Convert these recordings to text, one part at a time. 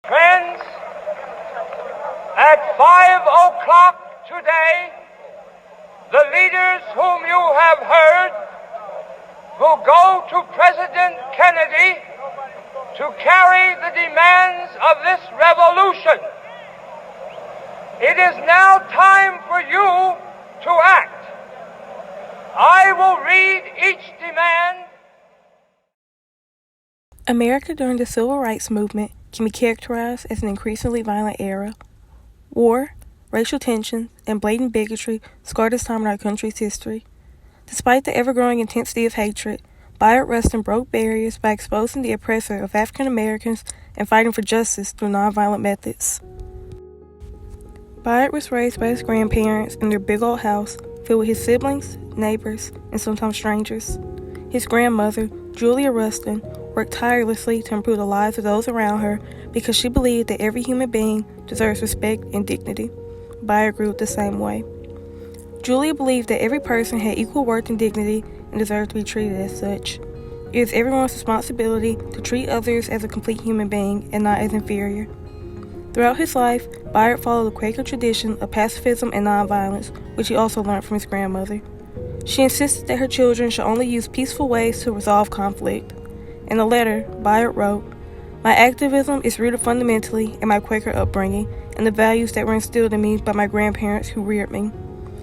Friends, at 5 o'clock today, the leaders whom you have heard will go to President Kennedy to carry the demands of this revolution. It is now time for you to act. I will read each demand. America during the Civil Rights Movement can be characterized as an increasingly violent era. War, racial tensions, and blatant bigotry scarred this time in our country's history. Despite the ever-growing intensity of hatred, Bayard Rustin broke barriers by exposing the oppressor of African Americans and fighting for justice through nonviolent methods. Bayard was raised by his grandparents in their big old house filled with his siblings, neighbors, and sometimes strangers. His grandmother, Julia Rustin, worked tirelessly to improve the lives of those around her because she believed that every human being deserves respect and dignity. Bayard grew up the same way. Julia believed that every person had equal worth and dignity and deserved to be treated as such. It is everyone's responsibility to treat others as a complete human being and not as inferior. Throughout his life, Bayard followed the Quaker tradition of pacifism and nonviolence, which he also learned from his grandmother. She insisted that her children should only use peaceful ways to resolve conflict. In a letter, Bayard wrote, "My activism is rooted fundamentally in my Quaker upbringing and the values that were instilled in me by my grandparents who reared me.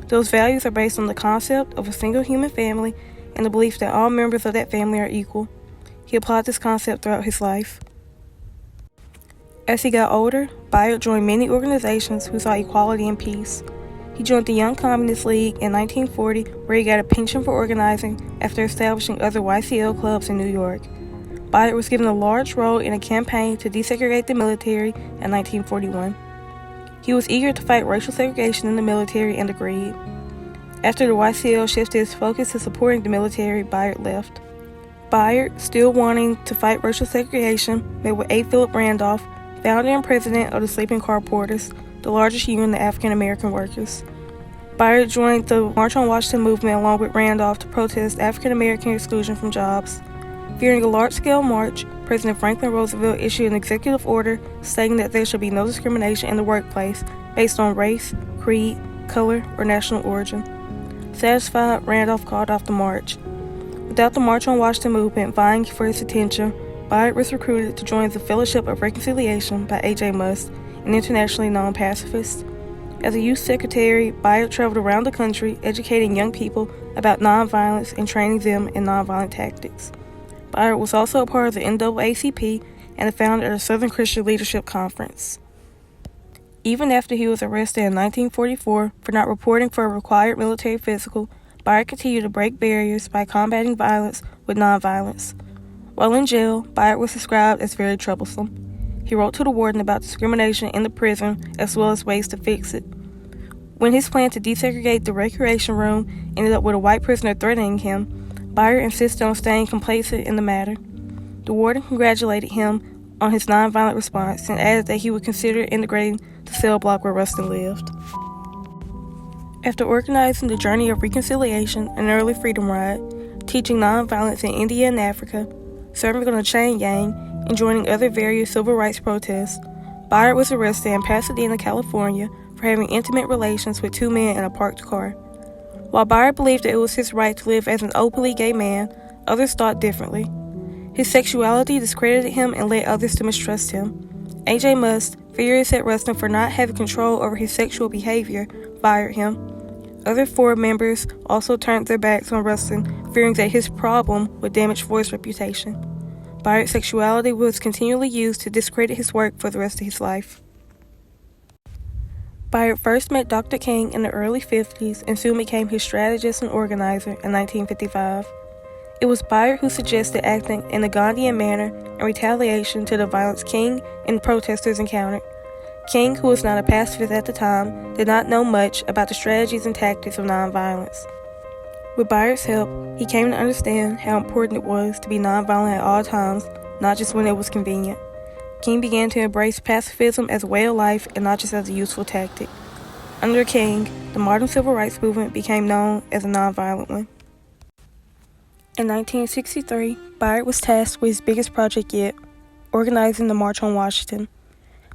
Those values are based on the concept of a single human family and the belief that all members of that family are equal." He applied this concept throughout his life. As he got older, Bayard joined many organizations who sought equality and peace. He joined the Young Communist League in 1940, where he got a pension for organizing after establishing other YCL clubs in New York. Bayard was given a large role in a campaign to desegregate the military in 1941. He was eager to fight racial segregation in the military and agreed. After the YCL shifted its focus to supporting the military, Bayard left. Bayard, still wanting to fight racial segregation, met with A. Philip Randolph, founder and president of the Sleeping Car Porters, the largest union of African American workers. Bayard joined the March on Washington movement along with Randolph to protest African American exclusion from jobs. Fearing a large-scale march, President Franklin Roosevelt issued an executive order stating that there should be no discrimination in the workplace based on race, creed, color, or national origin. Satisfied, Randolph called off the march. Without the March on Washington movement vying for his attention, Bayard was recruited to join the Fellowship of Reconciliation by A.J. Musk, an internationally known pacifist. As a youth secretary, Bayard traveled around the country educating young people about nonviolence and training them in nonviolent tactics. Bayard was also a part of the NAACP and the founder of the Southern Christian Leadership Conference. Even after he was arrested in 1944 for not reporting for a required military physical, Bayard continued to break barriers by combating violence with nonviolence. While in jail, Bayard was described as very troublesome. He wrote to the warden about discrimination in the prison as well as ways to fix it. When his plan to desegregate the recreation room ended up with a white prisoner threatening him, Bayard insisted on staying complacent in the matter. The warden congratulated him on his nonviolent response and added that he would consider integrating the cell block where Rustin lived. After organizing the Journey of Reconciliation, an early freedom ride, teaching nonviolence in India and Africa, serving on a chain gang, and joining other various civil rights protests, Bayard was arrested in Pasadena, California for having intimate relations with two men in a parked car. While Bayard believed that it was his right to live as an openly gay man, others thought differently. His sexuality discredited him and led others to mistrust him. A.J. Musk, furious at Rustin for not having control over his sexual behavior, fired him. Other four members also turned their backs on Rustin, fearing that his problem would damage Ford's reputation. Bayard's sexuality was continually used to discredit his work for the rest of his life. Bayard first met Dr. King in the early 50s and soon became his strategist and organizer in 1955. It was Bayard who suggested acting in a Gandhian manner in retaliation to the violence King and the protesters encountered. King, who was not a pacifist at the time, did not know much about the strategies and tactics of nonviolence. With Bayard's help, he came to understand how important it was to be nonviolent at all times, not just when it was convenient. King began to embrace pacifism as a way of life and not just as a useful tactic. Under King, the modern civil rights movement became known as a nonviolent one. In 1963, Bayard was tasked with his biggest project yet, organizing the March on Washington.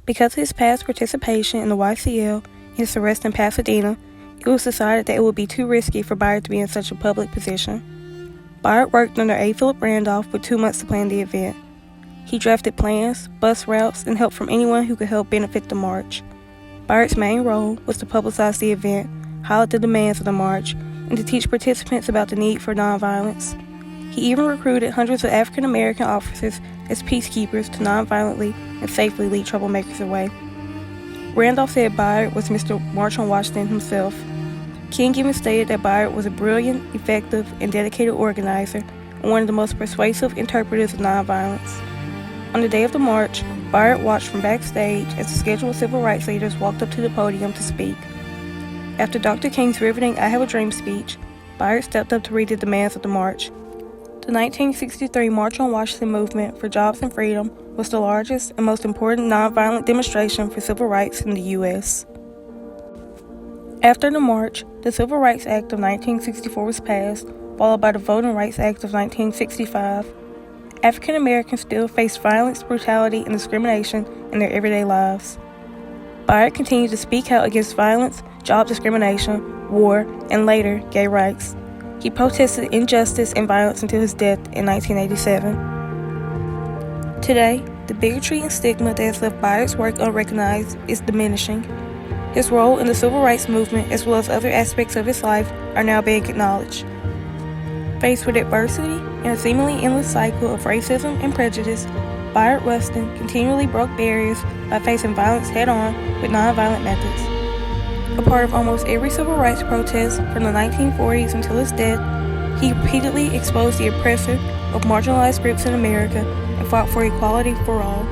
Because of his past participation in the YCL and his arrest in Pasadena, it was decided that it would be too risky for Bayard to be in such a public position. Bayard worked under A. Philip Randolph with 2 months to plan the event. He drafted plans, bus routes, and help from anyone who could help benefit the march. Bayard's main role was to publicize the event, highlight the demands of the march, and to teach participants about the need for nonviolence. He even recruited hundreds of African American officers as peacekeepers to nonviolently and safely lead troublemakers away. Randolph said Bayard was Mr. March on Washington himself. King even stated that Bayard was a brilliant, effective, and dedicated organizer and one of the most persuasive interpreters of nonviolence. On the day of the march, Bayard watched from backstage as the scheduled civil rights leaders walked up to the podium to speak. After Dr. King's riveting I Have a Dream speech, Bayard stepped up to read the demands of the march. The 1963 March on Washington movement for Jobs and Freedom was the largest and most important nonviolent demonstration for civil rights in the U.S. After the march, the Civil Rights Act of 1964 was passed, followed by the Voting Rights Act of 1965. African Americans still faced violence, brutality, and discrimination in their everyday lives. Bayard continued to speak out against violence, job discrimination, war, and later, gay rights. He protested injustice and violence until his death in 1987. Today, the bigotry and stigma that has left Bayard's work unrecognized is diminishing. His role in the civil rights movement, as well as other aspects of his life, are now being acknowledged. Faced with adversity and a seemingly endless cycle of racism and prejudice, Bayard Rustin continually broke barriers by facing violence head-on with nonviolent methods. A part of almost every civil rights protest from the 1940s until his death, he repeatedly exposed the oppressor of marginalized groups in America and fought for equality for all.